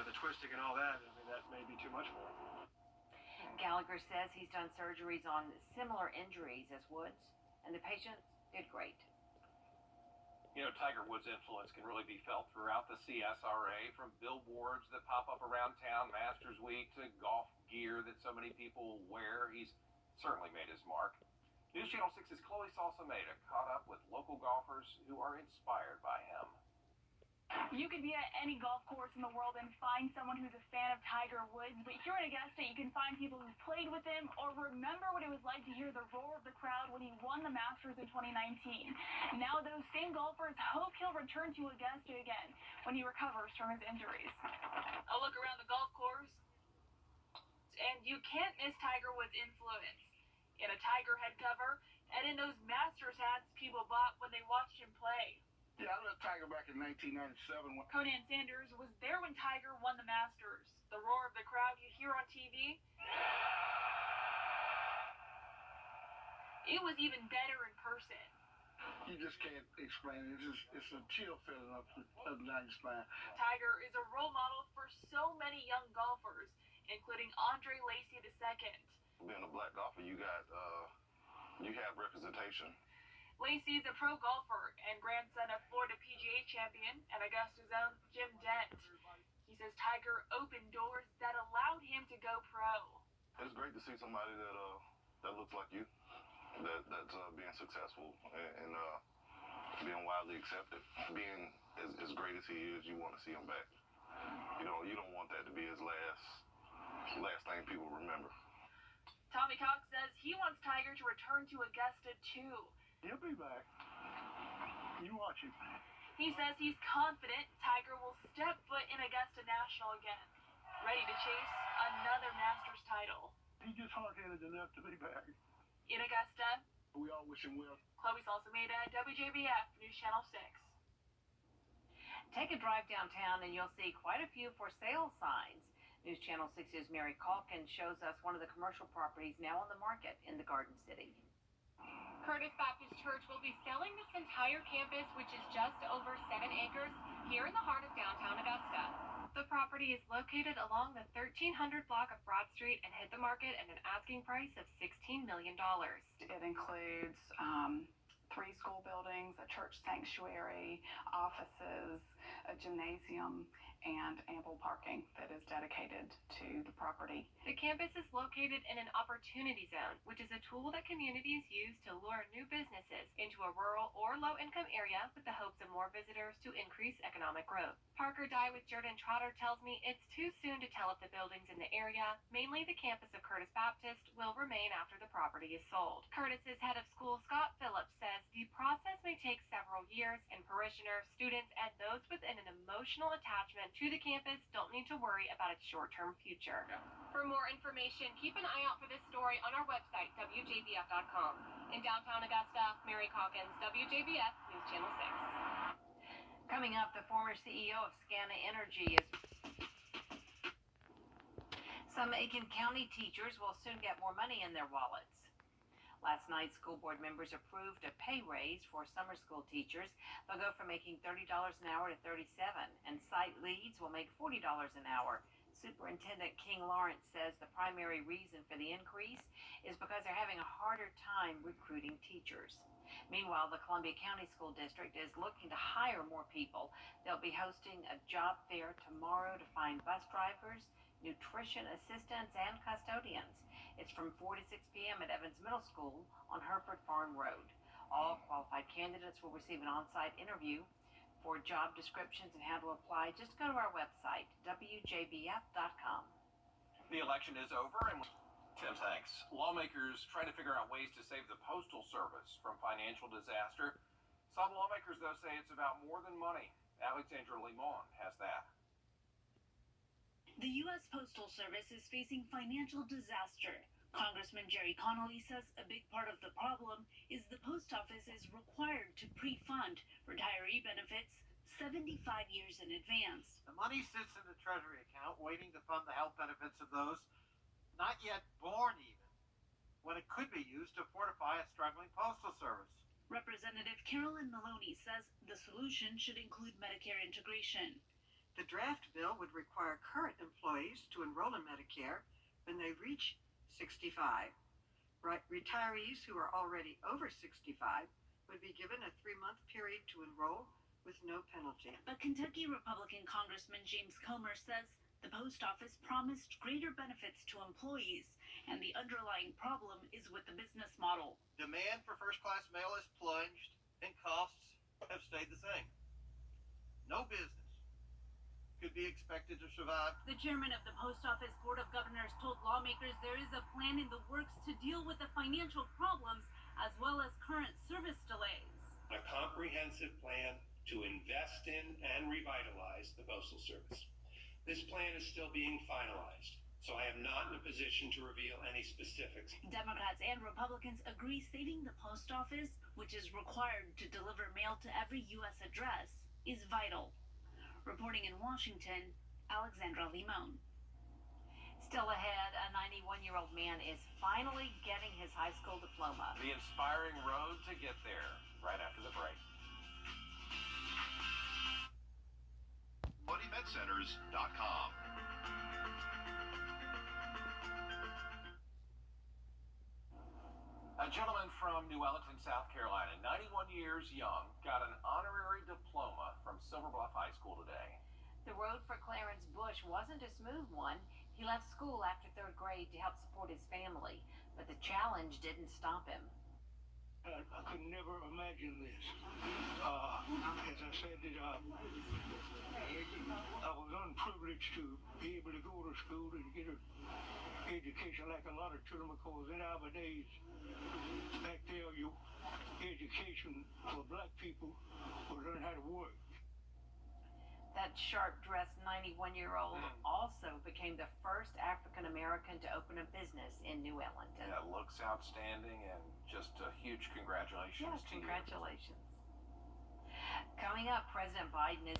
the twisting and all that, I mean, that may be too much for him. Gallagher says he's done surgeries on similar injuries as Woods, and the patients did great. Tiger Woods' influence can really be felt throughout the CSRA, from billboards that pop up around town, Masters Week, to golf gear that so many people wear. He's certainly made his mark. News Channel 6's Chloe SALSAMEDA caught up with local golfers who are inspired by him. You could be at any golf course in the world and find someone who's a fan of Tiger Woods, but here in Augusta, you can find people who played with him or remember what it was like to hear the roar of the crowd when he won the Masters in 2019. Now those same golfers hope he'll return to Augusta again when he recovers from his injuries. A look around the golf course, and you can't miss Tiger Woods' influence. In a Tiger head cover, and in those Masters hats people bought when they watched him play. Yeah, I met Tiger back in 1997. Conan Sanders was there when Tiger won the Masters. The roar of the crowd you hear on TV, it was even better in person. You just can't explain it. It's a chill feeling up down your spine. Tiger is a role model for so many young golfers, including Andre Lacy II. Being a black golfer, you have representation. Lacy is a pro golfer and grandson of Florida PGA champion and Augusta's own Jim Dent. He says Tiger opened doors that allowed him to go pro. It's great to see somebody that looks like you, that's being successful and being widely accepted. Being as great as he is, you want to see him back. You don't want that to be his last thing people remember. Tommy Cox says he wants Tiger to return to Augusta too. He'll be back. You watch him. He says he's confident Tiger will step foot in Augusta National again, ready to chase another Masters title. He's just hard-headed enough to be back. In Augusta, we all wish him well. Chloe SALSAMEDA, Wjbf, News Channel 6. Take a drive downtown and you'll see quite a few for sale signs. News Channel 6's Mary Calkin shows us one of the commercial properties now on the market in the Garden City. Curtis Baptist Church will be selling this entire campus, which is just over 7 acres, here in the heart of downtown Augusta. The property is located along the 1300 block of Broad Street and hit the market at an asking price of $16 million. It includes 3 school buildings, a church sanctuary, offices, a gymnasium, and ample parking that is dedicated to the property. The campus is located in an opportunity zone, which is a tool that communities use to lure new businesses into a rural or low-income area with the hopes of more visitors to increase economic growth. Parker Dye with Jordan Trotter tells me it's too soon to tell if the buildings in the area, mainly the campus of Curtis Baptist, will remain after the property is sold. Curtis's head of school, Scott Phillips, says the process may take several years, and parishioners, students, and those with an emotional attachment to the campus don't need to worry about its short-term future. For more information, keep an eye out for this story on our website, wjbf.com. In downtown Augusta, Mary Calkins, WJBF, News Channel 6. Coming up, the former CEO of SCANA Energy is... Some Aiken County teachers will soon get more money in their wallets. Last night, school board members approved a pay raise for summer school teachers. They'll go from making $30 an hour to $37, and site leads will make $40 an hour. Superintendent King Lawrence says the primary reason for the increase is because they're having a harder time recruiting teachers. Meanwhile, the Columbia County School District is looking to hire more people. They'll be hosting a job fair tomorrow to find bus drivers, nutrition assistants, and custodians. It's from 4 to 6 p.m. at Evans Middle School on Hereford Farm Road. All qualified candidates will receive an on-site interview. For job descriptions and how to apply, just go to our website, wjbf.com. The election is over, and Tim, thanks. Lawmakers trying to figure out ways to save the Postal Service from financial disaster. Some lawmakers, though, say it's about more than money. Alexandra Limon has that. The U.S. Postal Service is facing financial disaster. Congressman Jerry Connolly says a big part of the problem is the post office is required to pre-fund retiree benefits 75 years in advance. The money sits in the Treasury account waiting to fund the health benefits of those not yet born even, when it could be used to fortify a struggling postal service. Representative Carolyn Maloney says the solution should include Medicare integration. The draft bill bill would require current employees to enroll in Medicare when they reach 65. Retirees who are already over 65 would be given a 3-month period to enroll with no penalty. But Kentucky Republican Congressman James Comer says the post office promised greater benefits to employees, and the underlying problem is with the business model. Demand for first-class mail has plunged, and costs have stayed the same. No business could be expected to survive. The chairman of the Post Office Board of Governors told lawmakers there is a plan in the works to deal with the financial problems as well as current service delays. A comprehensive plan to invest in and revitalize the Postal Service. This plan is still being finalized, so I am not in a position to reveal any specifics. Democrats and Republicans agree saving the post office, which is required to deliver mail to every U.S. address, is vital. Reporting in Washington, Alexandra Limon. Still ahead, a 91-year-old man is finally getting his high school diploma. The inspiring road to get there, right after the break. BuddyMedCenters.com. A gentleman from New Ellenton, South Carolina, 91 years young, got an honorary diploma from Silver Bluff High School today. The road for Clarence Bush wasn't a smooth one. He left school after 3rd grade to help support his family, but the challenge didn't stop him. I could never imagine this. As I said, I was unprivileged to be able to go to school and get an education like a lot of children, because in our days, back there, your education for black people was learn how to work. That sharp-dressed 91-year-old also became the first African-American to open a business in New Ellenton. Yeah, looks outstanding, and just a huge congratulations to you. Congratulations. Coming up, President Biden is